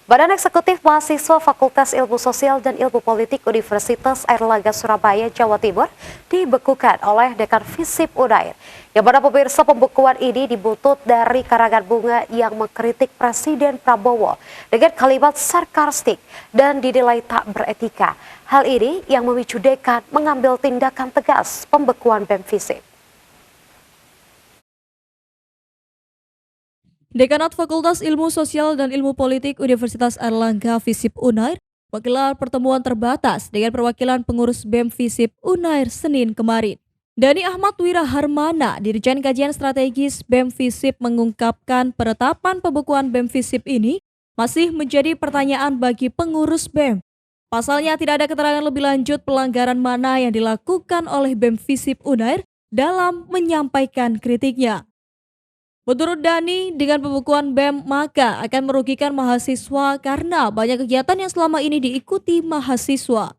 Badan Eksekutif Mahasiswa Fakultas Ilmu Sosial dan Ilmu Politik Universitas Airlangga Surabaya, Jawa Timur dibekukan oleh Dekan Visip Unair. Yang mana pemirsa, pembekuan ini dibuntut dari karangan bunga yang mengkritik Presiden Prabowo dengan kalimat sarkastik dan dinilai tak beretika. Hal ini yang memicu Dekan mengambil tindakan tegas pembekuan BEM Visip. Dekanat Fakultas Ilmu Sosial dan Ilmu Politik Universitas Airlangga Visip Unair menggelar pertemuan terbatas dengan perwakilan pengurus BEM Visip Unair Senin kemarin. Dani Ahmad Wiraharmana, Dirjen Kajian Strategis BEM Visip, mengungkapkan penetapan pembekuan BEM Visip ini masih menjadi pertanyaan bagi pengurus BEM. Pasalnya tidak ada keterangan lebih lanjut pelanggaran mana yang dilakukan oleh BEM Visip Unair dalam menyampaikan kritiknya. Menurut Dani, dengan pembekuan BEM maka akan merugikan mahasiswa karena banyak kegiatan yang selama ini diikuti mahasiswa.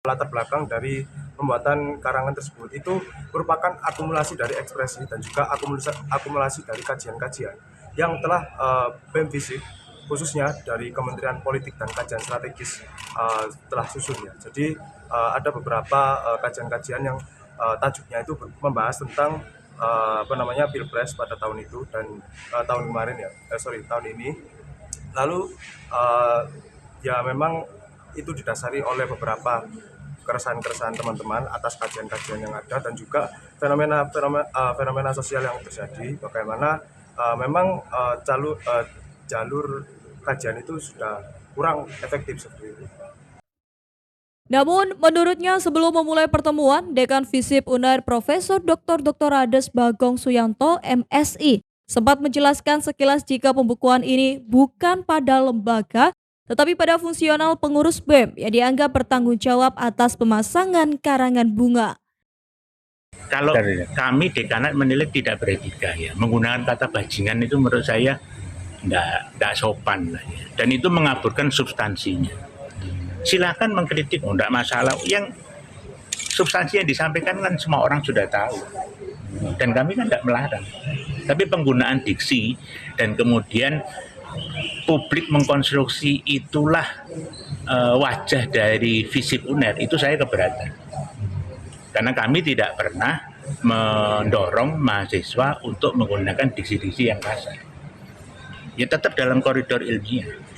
Latar belakang dari pembuatan karangan tersebut itu merupakan akumulasi dari ekspresi dan juga akumulasi dari kajian-kajian yang telah BEM Visip khususnya dari Kementerian Politik dan Kajian Strategis telah susunnya. Jadi ada beberapa kajian-kajian yang tajuknya itu membahas tentang Pilpres pada tahun itu dan tahun kemarin tahun ini. Lalu ya memang itu didasari oleh beberapa keresahan-keresahan teman-teman atas kajian-kajian yang ada dan juga fenomena sosial yang terjadi. Bagaimana memang jalur kajian itu sudah kurang efektif seperti itu. Namun, menurutnya sebelum memulai pertemuan, Dekan Visip Unair Profesor Dr. Ades Bagong Suyanto, MSI, sempat menjelaskan sekilas jika pembekuan ini bukan pada lembaga, tetapi pada fungsional pengurus BEM yang dianggap bertanggung jawab atas pemasangan karangan bunga. Kalau kami dekanat menilai tidak beretika ya, menggunakan kata bajingan itu menurut saya tidak sopan lah ya. Dan itu mengaburkan substansinya. Silakan mengkritik, tidak masalah. Yang substansi yang disampaikan kan semua orang sudah tahu. Dan kami kan tidak melarang. Tapi penggunaan diksi dan kemudian publik mengkonstruksi itulah wajah dari Visip Unair, itu saya keberatan. Karena kami tidak pernah mendorong mahasiswa untuk menggunakan diksi-diksi yang kasar. Ya tetap dalam koridor ilmiah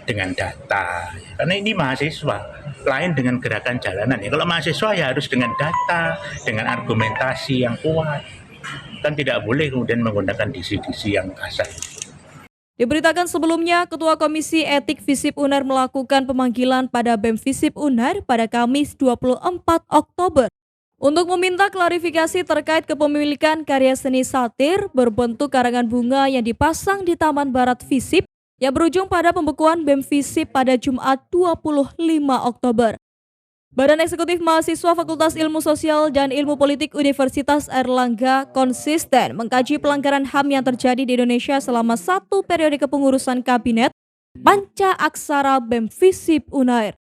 dengan data. Karena ini mahasiswa, lain dengan gerakan jalanan. Ya, kalau mahasiswa ya harus dengan data, dengan argumentasi yang kuat. Kan tidak boleh kemudian menggunakan diksi-diksi yang kasar. Diberitakan sebelumnya, Ketua Komisi Etik Visip Unair melakukan pemanggilan pada BEM Visip Unair pada Kamis 24 Oktober untuk meminta klarifikasi terkait kepemilikan karya seni satir berbentuk karangan bunga yang dipasang di Taman Barat Visip yang berujung pada pembekuan BEM Visip pada Jumat 25 Oktober. Badan Eksekutif Mahasiswa Fakultas Ilmu Sosial dan Ilmu Politik Universitas Airlangga konsisten mengkaji pelanggaran HAM yang terjadi di Indonesia selama satu periode kepengurusan Kabinet Panca Aksara BEM Visip Unair.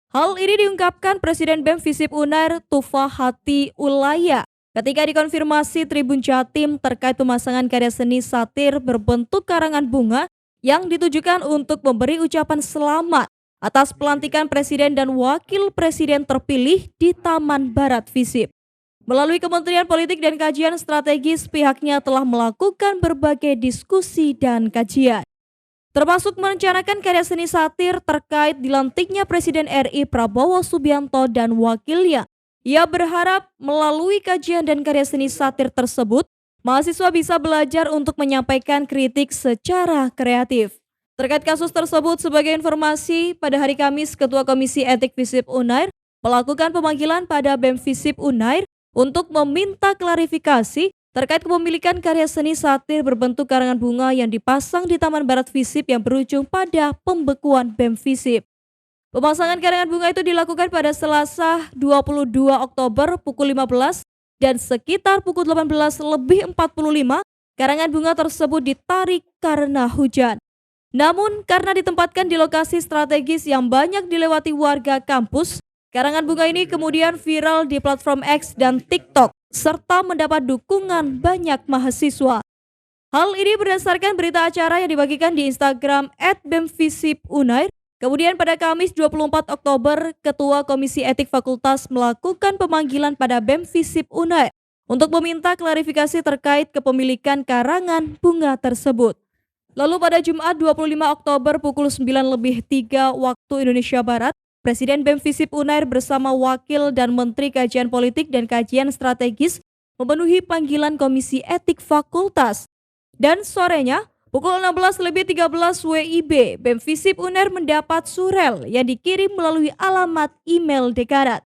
Hal ini diungkapkan Presiden BEM Visip Unair Tufahati Ulaya ketika dikonfirmasi Tribun Jatim terkait pemasangan karya seni satir berbentuk karangan bunga yang ditujukan untuk memberi ucapan selamat atas pelantikan Presiden dan Wakil Presiden terpilih di Taman Barat Visip. Melalui Kementerian Politik dan Kajian Strategis, pihaknya telah melakukan berbagai diskusi dan kajian, termasuk merencanakan karya seni satir terkait dilantiknya Presiden RI Prabowo Subianto dan wakilnya. Ia berharap melalui kajian dan karya seni satir tersebut, mahasiswa bisa belajar untuk menyampaikan kritik secara kreatif. Terkait kasus tersebut, sebagai informasi, pada hari Kamis, Ketua Komisi Etik Visip Unair melakukan pemanggilan pada BEM Visip Unair untuk meminta klarifikasi terkait kepemilikan karya seni satir berbentuk karangan bunga yang dipasang di Taman Barat Visip yang berujung pada pembekuan BEM Visip. Pemasangan karangan bunga itu dilakukan pada Selasa 22 Oktober pukul 15 dan sekitar pukul 18:45 karangan bunga tersebut ditarik karena hujan. Namun karena ditempatkan di lokasi strategis yang banyak dilewati warga kampus, karangan bunga ini kemudian viral di platform X dan TikTok serta mendapat dukungan banyak mahasiswa. Hal ini berdasarkan berita acara yang dibagikan di Instagram @bemfisipunair. Kemudian pada Kamis 24 Oktober, Ketua Komisi Etik Fakultas melakukan pemanggilan pada BEM Visip Unair untuk meminta klarifikasi terkait kepemilikan karangan bunga tersebut. Lalu pada Jumat 25 Oktober pukul 9:03 waktu Indonesia Barat, Presiden BEM Visip Unair bersama Wakil dan Menteri Kajian Politik dan Kajian Strategis memenuhi panggilan Komisi Etik Fakultas. Dan sorenya, pukul 16:13 WIB, BEM Visip Unair mendapat surel yang dikirim melalui alamat email dekanat.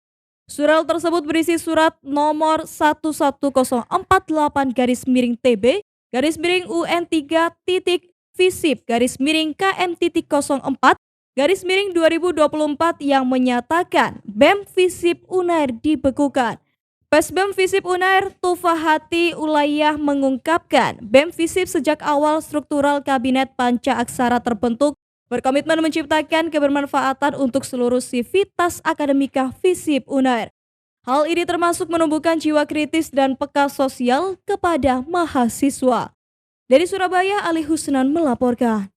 Surel tersebut berisi surat nomor 11048-TB UN3-Visip-KM-04 yang menyatakan BEM Visip Unair dibekukan. Pesbem Visip Unair Tufahati Ulayah mengungkapkan BEM Visip sejak awal struktural Kabinet Panca Aksara terbentuk berkomitmen menciptakan kebermanfaatan untuk seluruh sivitas akademika Visip Unair. Hal ini termasuk menumbuhkan jiwa kritis dan peka sosial kepada mahasiswa. Dari Surabaya, Ali Husnan melaporkan.